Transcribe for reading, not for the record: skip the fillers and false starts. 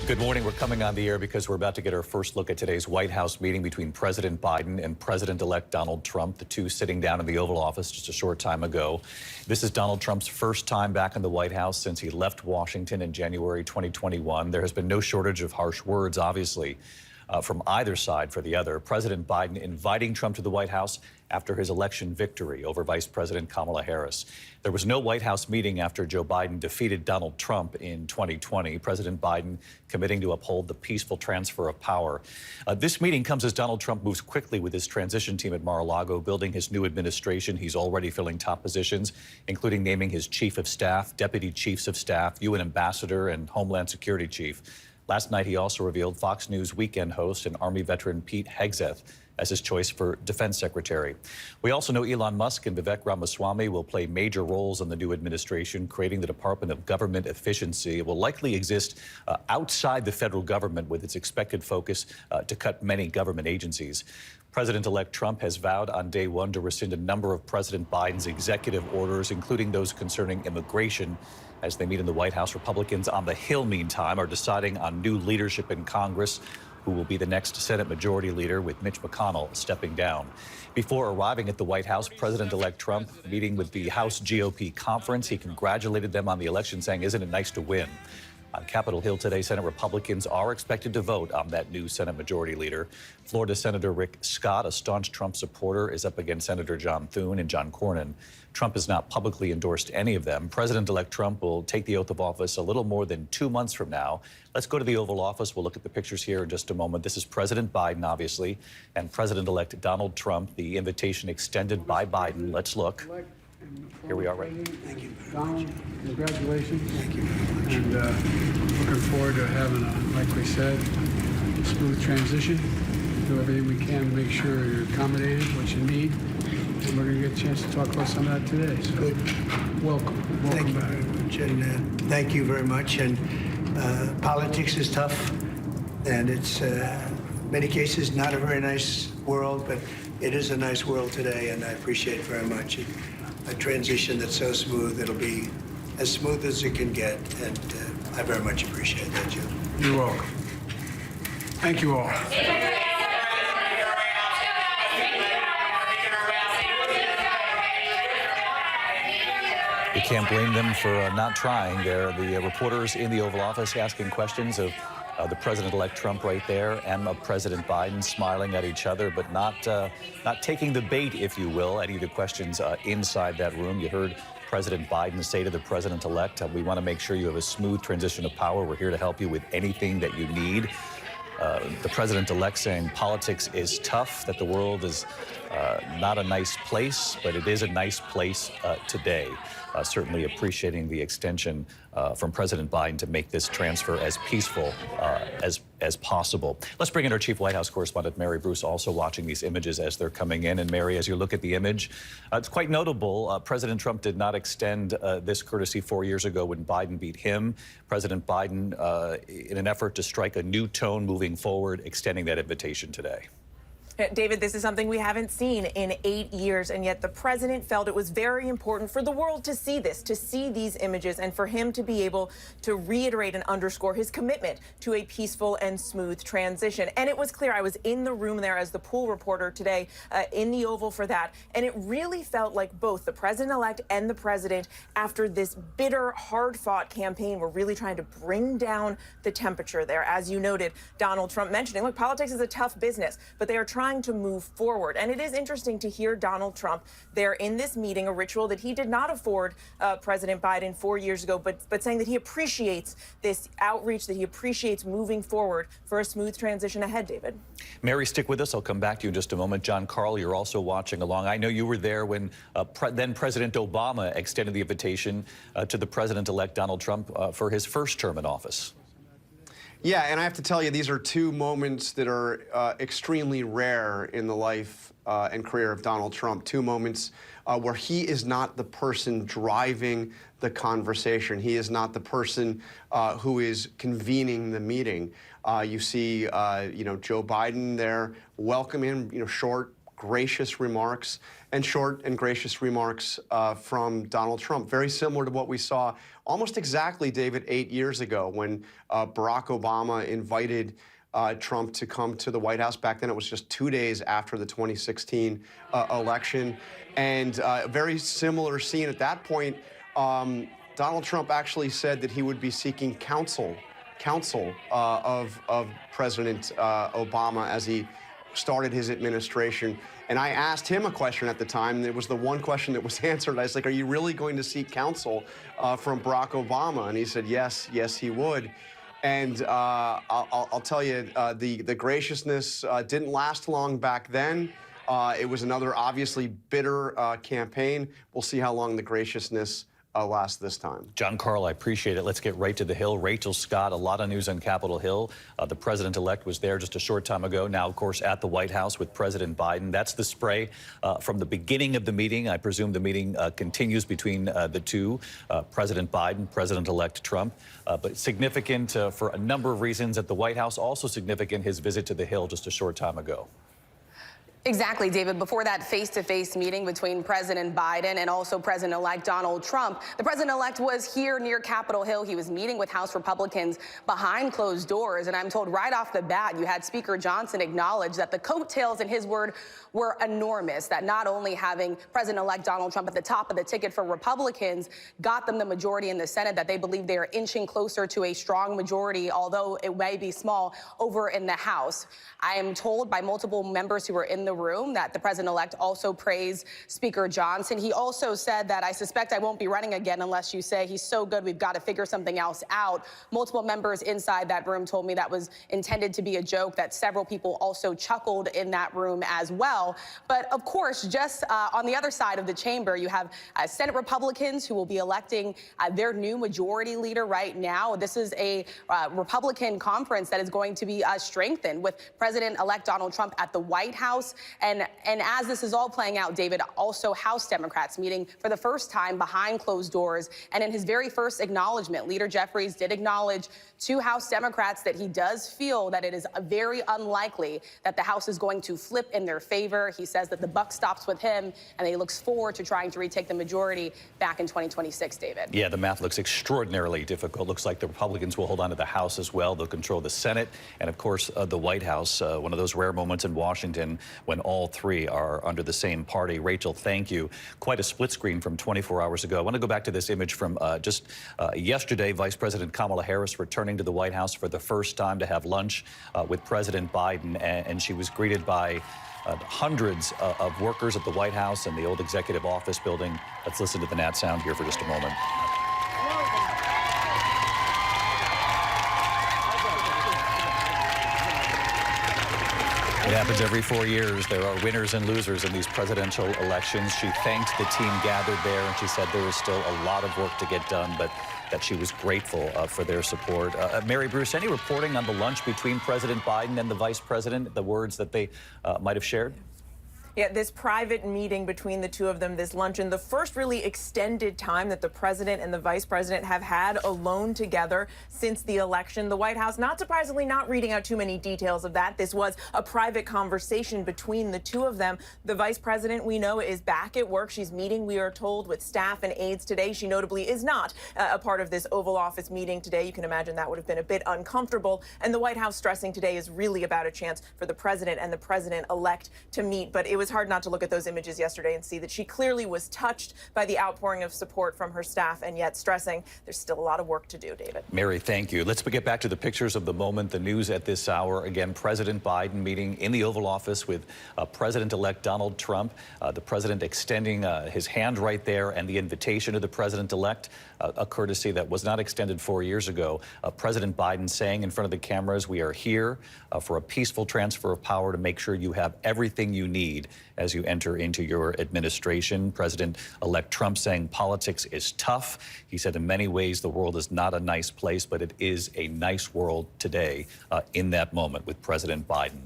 Good morning. We're coming on the air because we're about to get our first look at today's White House meeting between President Biden and President-elect Donald Trump, the two sitting down in the Oval Office just a short time ago. This is Donald Trump's first time back in the White House since he left Washington in January 2021. There has been no shortage of harsh words, obviously, from either side for the other. President Biden inviting Trump to the White House after his election victory over Vice President Kamala Harris. There was no White House meeting after Joe Biden defeated Donald Trump in 2020. President Biden committing to uphold the peaceful transfer of power. This meeting comes as Donald Trump moves quickly with his transition team at Mar-a-Lago, building his new administration. He's already filling top positions, including naming his chief of staff, deputy chiefs of staff, UN ambassador, and Homeland Security chief. Last night, he also revealed Fox News weekend host and Army veteran Pete Hegseth as his choice for defense secretary. We also know Elon Musk and Vivek Ramaswamy will play major roles in the new administration, creating the Department of Government Efficiency. It will likely exist outside the federal government, with its expected focus to cut many government agencies. President-elect Trump has vowed on day one to rescind a number of President Biden's executive orders, including those concerning immigration. As they meet in the White House, Republicans on the Hill, meantime, are deciding on new leadership in Congress, who will be the next Senate Majority Leader, with Mitch McConnell stepping down. Before arriving at the White House, President-elect Trump meeting with the House GOP conference. He congratulated them on the election, saying, "Isn't it nice to win?" On Capitol Hill today, Senate Republicans are expected to vote on that new Senate Majority Leader. Florida Senator Rick Scott, a staunch Trump supporter, is up against Senator John Thune and John Cornyn. Trump has not publicly endorsed any of them. President-elect Trump will take the oath of office a little more than 2 months from now. Let's go to the Oval Office. We'll look at the pictures here in just a moment. This is President Biden, obviously, and President-elect Donald Trump. The invitation extended by Biden. Let's look. Here we are, right? Thank you. Donald, congratulations. Thank you very much. And looking forward to having a, like we said, smooth transition. Do everything we can to make sure you're accommodated, what you need. And we're going to get a chance to talk about some of that today. So Good. Welcome Thank you back. very much. And thank you very much. And politics is tough. And it's, many cases, not a very nice world, but it is a nice world today. And I appreciate very much a transition that's so smooth. It'll be as smooth as it can get. And I very much appreciate that, Joe. You're welcome. Thank you all. You can't blame them for not trying. They're the reporters in the Oval Office asking questions of the President-elect Trump right there and of President Biden, smiling at each other, but not taking the bait, if you will, any of the questions inside that room. You heard President Biden say to the President-elect, "We want to make sure you have a smooth transition of power. We're here to help you with anything that you need." The President-elect saying politics is tough, that the world is not a nice place, but it is a nice place today. Certainly appreciating the extension from President Biden to make this transfer as peaceful as possible. Let's bring in our chief White House correspondent, Mary Bruce, also watching these images as they're coming in. And Mary, as you look at the image, it's quite notable. President Trump did not extend this courtesy 4 years ago when Biden beat him. President Biden, in an effort to strike a new tone moving forward, extending that invitation today. David, this is something we haven't seen in 8 years, and yet the president felt it was very important for the world to see this, to see these images, and for him to be able to reiterate and underscore his commitment to a peaceful and smooth transition. And it was clear. I was in the room there as the pool reporter today in the Oval for that, and it really felt like both the president-elect and the president, after this bitter, hard-fought campaign, were really trying to bring down the temperature there. As you noted, Donald Trump mentioning, look, politics is a tough business, but they are trying to move forward. And it is interesting to hear Donald Trump there in this meeting, a ritual that he did not afford President Biden 4 years ago, but saying that he appreciates this outreach, that he appreciates moving forward for a smooth transition ahead, David. Mary, stick with us. I'll come back to you in just a moment. John Carl, you're also watching along. I know you were there when then President Obama extended the invitation to the President-elect Donald Trump for his first term in office. Yeah, and I have to tell you, these are two moments that are extremely rare in the life and career of Donald Trump. Two moments where he is not the person driving the conversation. He is not the person who is convening the meeting. You see, Joe Biden there welcoming him, short, gracious remarks and short and gracious remarks from Donald Trump, very similar to what we saw almost exactly, David, 8 years ago when Barack Obama invited Trump to come to the White House. Back then, it was just 2 days after the 2016 election. And a very similar scene at that point. Donald Trump actually said that he would be seeking counsel of President Obama as he started his administration. And I asked him a question at the time, and it was the one question that was answered. I was like, are you really going to seek counsel from Barack Obama? And he said, yes, he would. And I'll tell you, the graciousness didn't last long back then. It was another obviously bitter campaign. We'll see how long the graciousness lasts this time. John Carl, I appreciate it. Let's get right to the Hill. Rachel Scott, a lot of news on Capitol Hill. The president-elect was there just a short time ago. Now, of course, at the White House with President Biden. That's the spray from the beginning of the meeting. I presume the meeting continues between the two, President Biden, President-elect Trump. But significant for a number of reasons at the White House. Also significant, his visit to the Hill just a short time ago. Exactly, David. Before that face-to-face meeting between President Biden and also President-elect Donald Trump, the president-elect was here near Capitol Hill. He was meeting with House Republicans behind closed doors. And I'm told right off the bat, you had Speaker Johnson acknowledge that the coattails, in his word, were enormous, that not only having President-elect Donald Trump at the top of the ticket for Republicans got them the majority in the Senate, that they believe they are inching closer to a strong majority, although it may be small, over in the House. I am told by multiple members who were in the room that the president-elect also praised Speaker Johnson. He also said that, I suspect I won't be running again unless you say he's so good we've got to figure something else out. Multiple members inside that room told me that was intended to be a joke, that several people also chuckled in that room as well. But of course, just on the other side of the chamber, you have Senate Republicans who will be electing their new majority leader right now. This is a Republican conference that is going to be strengthened with President-elect Donald Trump at the White House. And as this is all playing out, David, also House Democrats meeting for the first time behind closed doors. And in his very first acknowledgement, Leader Jeffries did acknowledge to House Democrats that he does feel that it is very unlikely that the House is going to flip in their favor. He says that the buck stops with him, and he looks forward to trying to retake the majority back in 2026, David. Yeah, the math looks extraordinarily difficult. Looks like the Republicans will hold on to the House as well. They'll control the Senate and, of course, the White House. One of those rare moments in Washington when all three are under the same party. Rachel, thank you. Quite a split screen from 24 hours ago. I want to go back to this image from just yesterday. Vice President Kamala Harris returning to the White House for the first time to have lunch with President Biden, and she was greeted by hundreds of workers at the White House and the old executive office building. Let's listen to the Nat sound here for just a moment. It happens every 4 years. There are winners and losers in these presidential elections. She thanked the team gathered there, and she said there is still a lot of work to get done, but that she was grateful for their support. Mary Bruce, any reporting on the lunch between President Biden and the vice president, the words that they might have shared? Yeah, this private meeting between the two of them, this luncheon, the first really extended time that the president and the vice president have had alone together since the election. The White House, not surprisingly, not reading out too many details of that. This was a private conversation between the two of them. The vice president, we know, is back at work. She's meeting, we are told, with staff and aides today. She notably is not a part of this Oval Office meeting today. You can imagine that would have been a bit uncomfortable. And the White House stressing today is really about a chance for the president and the president-elect to meet. But it was hard not to look at those images yesterday and see that she clearly was touched by the outpouring of support from her staff, and yet stressing there's still a lot of work to do, David. Mary, thank you. Let's get back to the pictures of the moment, the news at this hour. Again, President Biden meeting in the Oval Office with President-elect Donald Trump. The president extending his hand right there, and the invitation to the president-elect, a courtesy that was not extended 4 years ago. President Biden saying in front of the cameras, we are here for a peaceful transfer of power to make sure you have everything you need as you enter into your administration. President-elect Trump saying politics is tough. He said in many ways the world is not a nice place, but it is a nice world today in that moment with President Biden.